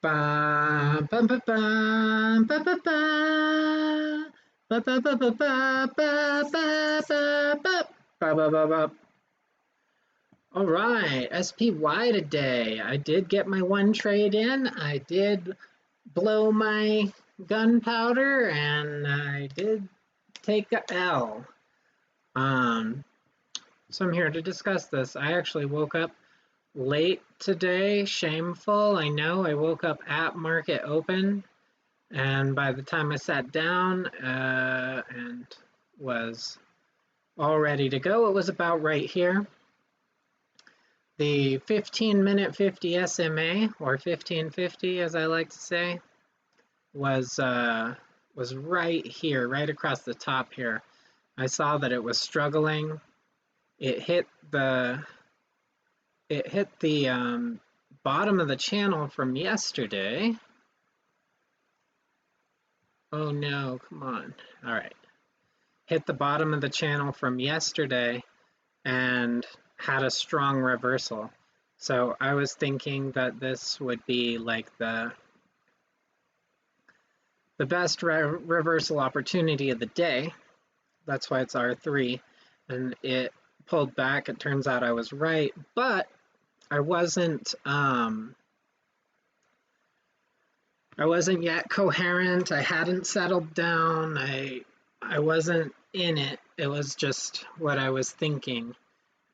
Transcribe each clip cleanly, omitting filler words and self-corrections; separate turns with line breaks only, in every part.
Ba ba ba ba ba ba ba ba ba ba ba ba ba ba ba ba ba ba. All right, SPY today. I did get my one trade in. I did blow my gunpowder, and I did take a L. Um, so I'm here to discuss this. I actually woke up late today. Shameful. I know. I woke up at market open. And by the time I sat down and was all ready to go, it was about right here. The 15-minute 50 SMA, or 1550 as I like to say, was right here, right across the top here. I saw that it was struggling. It hit the bottom of the channel from yesterday. Oh no, come on. All right. Hit the bottom of the channel from yesterday and had a strong reversal. So I was thinking that this would be like the best reversal opportunity of the day. That's why it's R3. And it pulled back. It turns out I was right, but I wasn't yet coherent. I hadn't settled down. I wasn't in it. It was just what I was thinking.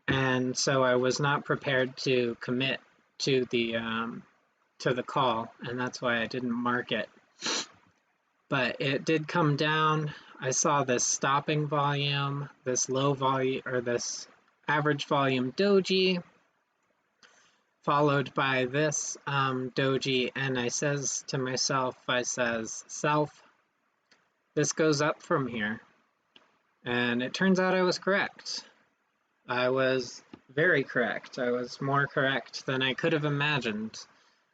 And so I was not prepared to commit to the call, and that's why I didn't mark it. But it did come down. I saw this stopping volume, this low volume, or this average volume doji, followed by this doji, and I says to myself, self, this goes up from here. And it turns out I was correct. I was very correct. I was more correct than I could have imagined.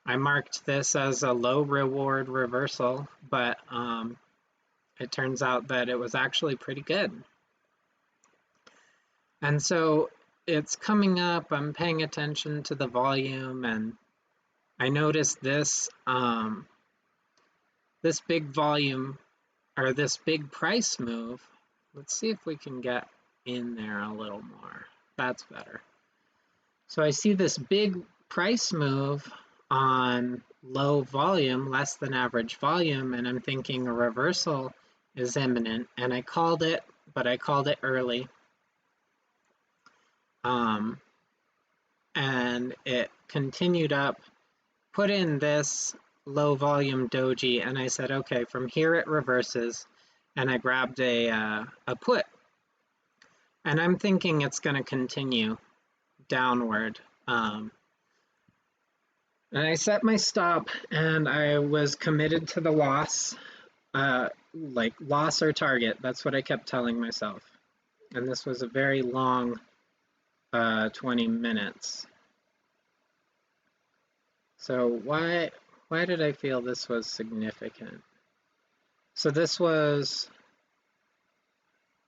I marked this as a low reward reversal, but it turns out that it was actually pretty good. And so it's coming up, I'm paying attention to the volume, and I noticed this this big volume, or this big price move. Let's see if we can get in there a little more. That's better. So I see this big price move on low volume, less than average volume, and I'm thinking a reversal is imminent, and I called it, but I called it early. And it continued up, put in this low volume doji, and I said, okay, from here it reverses, and I grabbed a put. And I'm thinking it's going to continue downward. And I set my stop, and I was committed to the loss, like loss or target. That's what I kept telling myself. And this was a very long 20 minutes. So why did I feel this was significant? So this was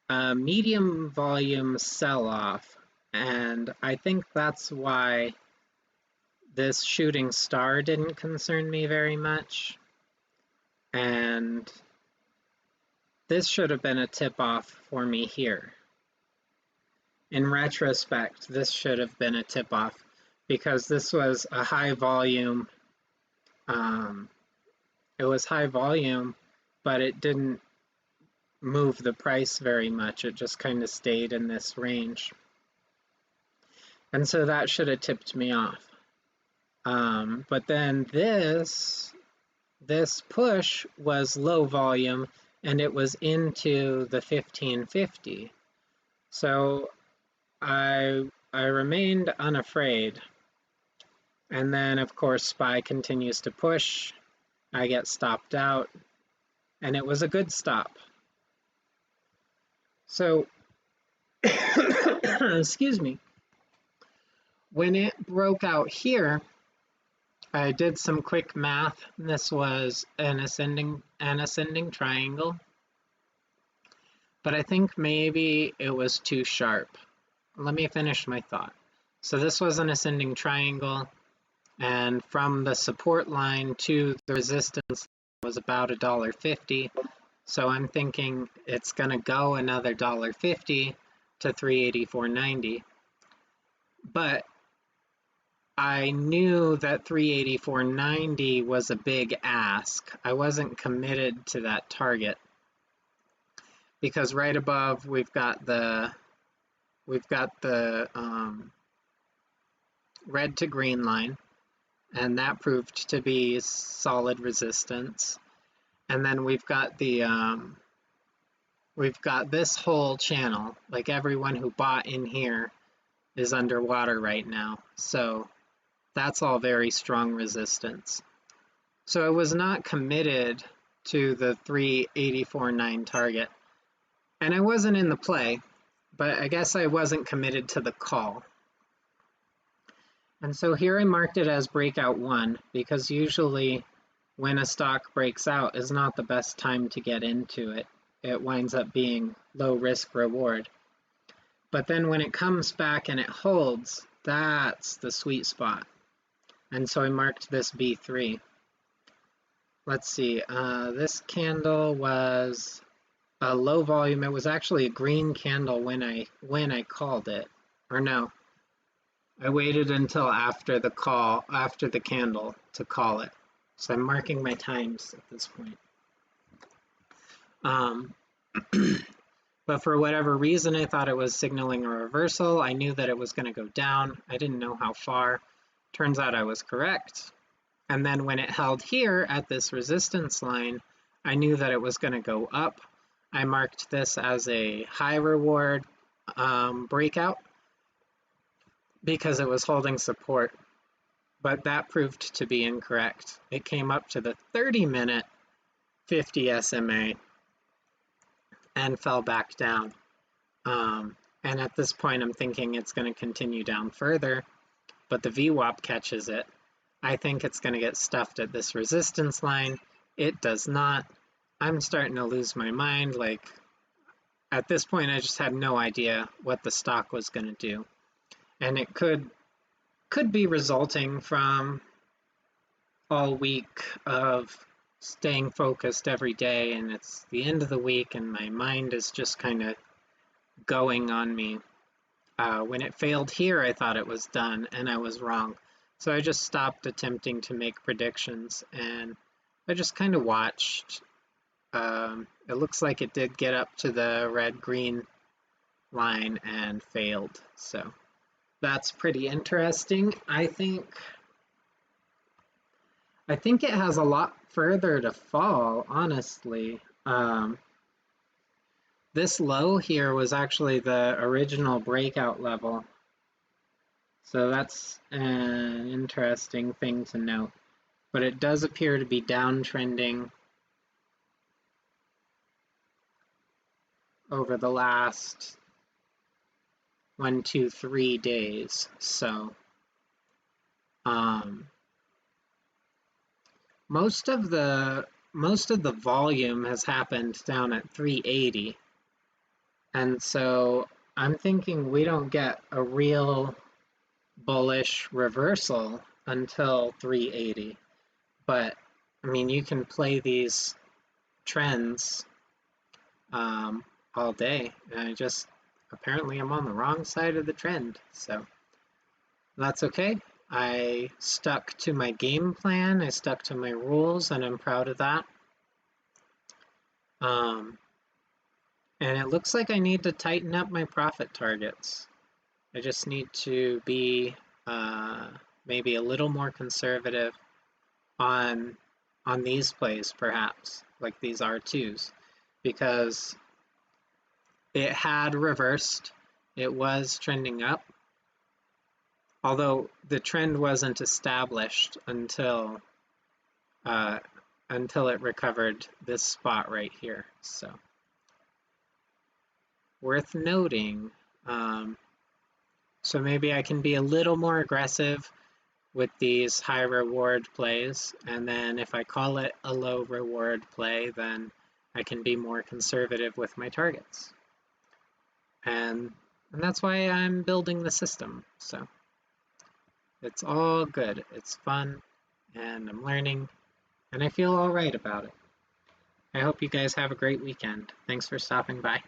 a medium volume sell-off, and I think that's why this shooting star didn't concern me very much. And this should have been a tip-off for me here. In retrospect, this should have been a tip-off because this was a high volume. It was high volume, but it didn't move the price very much. It just kind of stayed in this range. And so that should have tipped me off. But then this push was low volume, and it was into the 1550. So I remained unafraid. And then, of course, SPY continues to push. I get stopped out, and it was a good stop. So, excuse me. When it broke out here, I did some quick math. This was an ascending triangle, but I think maybe it was too sharp. Let me finish my thought. So this was an ascending triangle, and from the support line to the resistance was about $1.50. So I'm thinking it's gonna go another $1.50 to 384.90. But I knew that 384.90 was a big ask. I wasn't committed to that target because right above we've got the red to green line, and that proved to be solid resistance. And then we've got this whole channel, like everyone who bought in here is underwater right now. So that's all very strong resistance. So I was not committed to the 384.9 target. And I wasn't in the play, but I guess I wasn't committed to the call. And so here I marked it as breakout 1 because usually when a stock breaks out is not the best time to get into it. It winds up being low risk reward. But then when it comes back and it holds, that's the sweet spot. And so I marked this B3. Let's see, this candle was a low volume. It was actually a green candle when I called it, or no, I waited until after the candle to call it. So I'm marking my times at this point. But for whatever reason, I thought it was signaling a reversal. I knew that it was going to go down. I didn't know how far. Turns out I was correct. And then when it held here at this resistance line, I knew that it was going to go up. I marked this as a high reward breakout because it was holding support, but that proved to be incorrect. It came up to the 30-minute 50 SMA and fell back down. And at this point, I'm thinking it's going to continue down further, but the VWAP catches it. I think it's going to get stuffed at this resistance line. It does not. I'm starting to lose my mind. Like, at this point, I just had no idea what the stock was going to do. And it could be resulting from all week of staying focused every day, and it's the end of the week and my mind is just kind of going on me. When it failed here, I thought it was done, and I was wrong. So I just stopped attempting to make predictions, and I just kind of watched. It looks like it did get up to the red-green line and failed. So that's pretty interesting. I think it has a lot further to fall, honestly. This low here was actually the original breakout level. So that's an interesting thing to note. But it does appear to be downtrending over the last 1, 2, 3 days. So most of the volume has happened down at 380. And so I'm thinking we don't get a real bullish reversal until 380. But I mean, you can play these trends all day, and I just apparently I'm on the wrong side of the trend, so that's okay. I stuck to my game plan, I stuck to my rules, and I'm proud of that. And it looks like I need to tighten up my profit targets. I just need to be maybe a little more conservative on these plays, perhaps, like these R2s, because it had reversed. It was trending up, although the trend wasn't established until it recovered this spot right here. So worth noting. So maybe I can be a little more aggressive with these high reward plays, and then if I call it a low reward play, then I can be more conservative with my targets. And that's why I'm building the system. So It's all good. It's fun, and I'm learning, and I feel all right about it. I hope you guys have a great weekend. Thanks for stopping by.